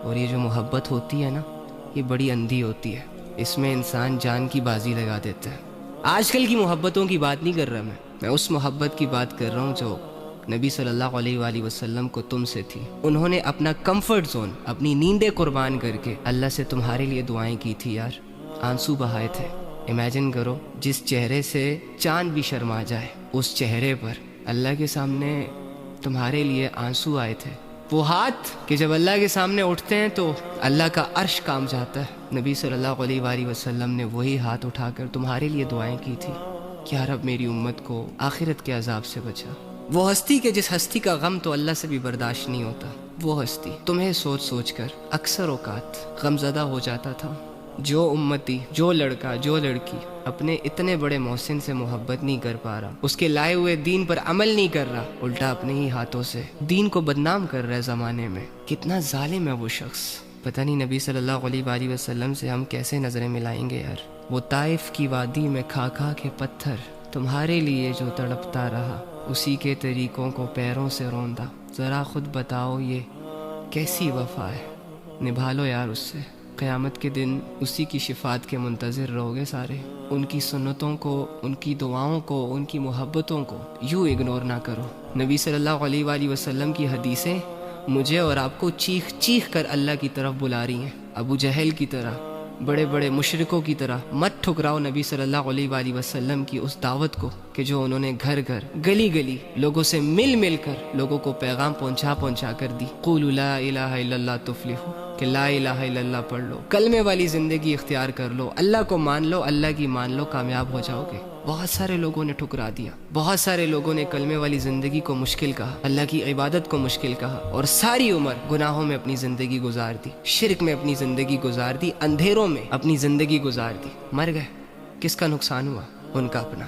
اور یہ جو محبت ہوتی ہے نا، یہ بڑی اندھی ہوتی ہے، اس میں انسان جان کی بازی لگا دیتا ہے۔ آج کل کی محبتوں کی بات نہیں کر رہا میں اس محبت کی بات کر رہا ہوں جو نبی صلی اللہ علیہ وآلہ وسلم کو تم سے تھی۔ انہوں نے اپنا کمفرٹ زون، اپنی نیندیں قربان کر کے اللہ سے تمہارے لیے دعائیں کی تھی یار، آنسو بہائے تھے۔ امیجن کرو، جس چہرے سے چاند بھی شرما جائے، اس چہرے پر اللہ کے سامنے تمہارے لیے آنسو آئے تھے۔ وہ ہاتھ کہ جب اللہ کے سامنے اٹھتے ہیں تو اللہ کا عرش کانپ جاتا ہے۔ نبی صلی اللہ علیہ وآلہ وسلم نے وہی ہاتھ اٹھا کر تمہارے لیے دعائیں کی تھی کہ یا رب میری امت کو آخرت کے عذاب سے بچا۔ وہ ہستی کہ جس ہستی کا غم تو اللہ سے بھی برداشت نہیں ہوتا، وہ ہستی تمہیں سوچ سوچ کر اکثر اوقات غمزدہ ہو جاتا تھا۔ جو امتی، جو لڑکا، جو لڑکی اپنے اتنے بڑے محسن سے محبت نہیں کر پا رہا، اس کے لائے ہوئے دین پر عمل نہیں کر رہا، الٹا اپنے ہی ہاتھوں سے دین کو بدنام کر رہا ہے زمانے میں، کتنا ظالم ہے وہ شخص۔ پتہ نہیں نبی صلی اللہ علیہ وآلہ وسلم سے ہم کیسے نظریں ملائیں گے یار۔ وہ طائف کی وادی میں کھا کھا کے پتھر تمہارے لیے جو تڑپتا رہا، اسی کے طریقوں کو پیروں سے روندا، ذرا خود بتاؤ یہ کیسی وفا ہے، نبھا لو یار اس سے۔ قیامت کے دن اسی کی شفاعت کے منتظر رہو گے سارے۔ ان کی سنتوں کو، ان کی دعاؤں کو، ان کی محبتوں کو یوں اگنور نہ کرو۔ نبی صلی اللہ علیہ وآلہ وسلم کی حدیثیں مجھے اور آپ کو چیخ چیخ کر اللہ کی طرف بلا رہی ہیں۔ ابو جہل کی طرح، بڑے بڑے مشرکوں کی طرح مت ٹھکراؤ نبی صلی اللہ علیہ وآلہ وسلم کی اس دعوت کو کہ جو انہوں نے گھر گھر، گلی گلی لوگوں سے مل مل کر لوگوں کو پیغام پہنچا کر دی۔ قولوا لا الہ الا اللہ تفلحوا، کہ لا الہ الا اللہ پڑھ لو، کلمے والی زندگی اختیار کر لو، اللہ کو مان لو، اللہ کی مان لو، کامیاب ہو جاؤ گے۔ بہت سارے لوگوں نے ٹھکرا دیا، بہت سارے لوگوں نے کلمے والی زندگی کو مشکل کہا، اللہ کی عبادت کو مشکل کہا، اور ساری عمر گناہوں میں اپنی زندگی گزار دی، شرک میں اپنی زندگی گزار دی، اندھیروں میں اپنی زندگی گزار دی، مر گئے۔ کس کا نقصان ہوا؟ ان کا اپنا۔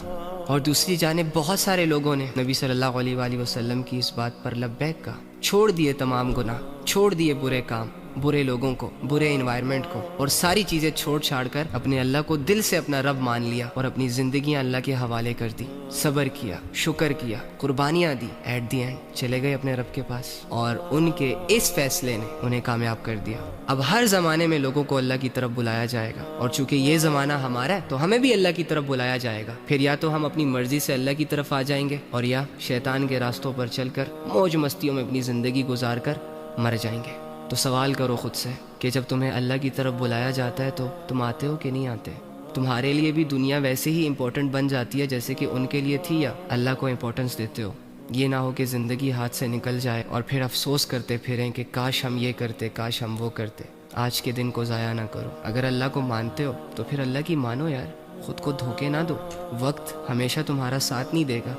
اور دوسری جانب بہت سارے لوگوں نے نبی صلی اللہ علیہ وآلہ وسلم کی اس بات پر لبیک کہا، چھوڑ دیے تمام گناہ، چھوڑ دیے برے کام، برے لوگوں کو، برے انوائرمنٹ کو، اور ساری چیزیں چھوڑ چھاڑ کر اپنے اللہ کو دل سے اپنا رب مان لیا اور اپنی زندگیاں اللہ کے حوالے کر دی، صبر کیا، شکر کیا، قربانیاں دی، ایٹ دی اینڈ چلے گئے اپنے رب کے پاس، اور ان کے اس فیصلے نے انہیں کامیاب کر دیا۔ اب ہر زمانے میں لوگوں کو اللہ کی طرف بلایا جائے گا، اور چونکہ یہ زمانہ ہمارا ہے تو ہمیں بھی اللہ کی طرف بلایا جائے گا۔ پھر یا تو ہم اپنی مرضی سے اللہ کی طرف آ جائیں گے، اور یا شیطان کے راستوں پر چل کر موج مستیوں میں اپنی زندگی گزار کر مر جائیں گے۔ تو سوال کرو خود سے کہ جب تمہیں اللہ کی طرف بلایا جاتا ہے تو تم آتے ہو کہ نہیں آتے؟ تمہارے لیے بھی دنیا ویسے ہی امپورٹنٹ بن جاتی ہے جیسے کہ ان کے لیے تھی، یا اللہ کو امپورٹنس دیتے ہو؟ یہ نہ ہو کہ زندگی ہاتھ سے نکل جائے اور پھر افسوس کرتے پھریں کہ کاش ہم یہ کرتے، کاش ہم وہ کرتے۔ آج کے دن کو ضائع نہ کرو۔ اگر اللہ کو مانتے ہو تو پھر اللہ کی مانو یار، خود کو دھوکے نہ دو۔ وقت ہمیشہ تمہارا ساتھ نہیں دے گا،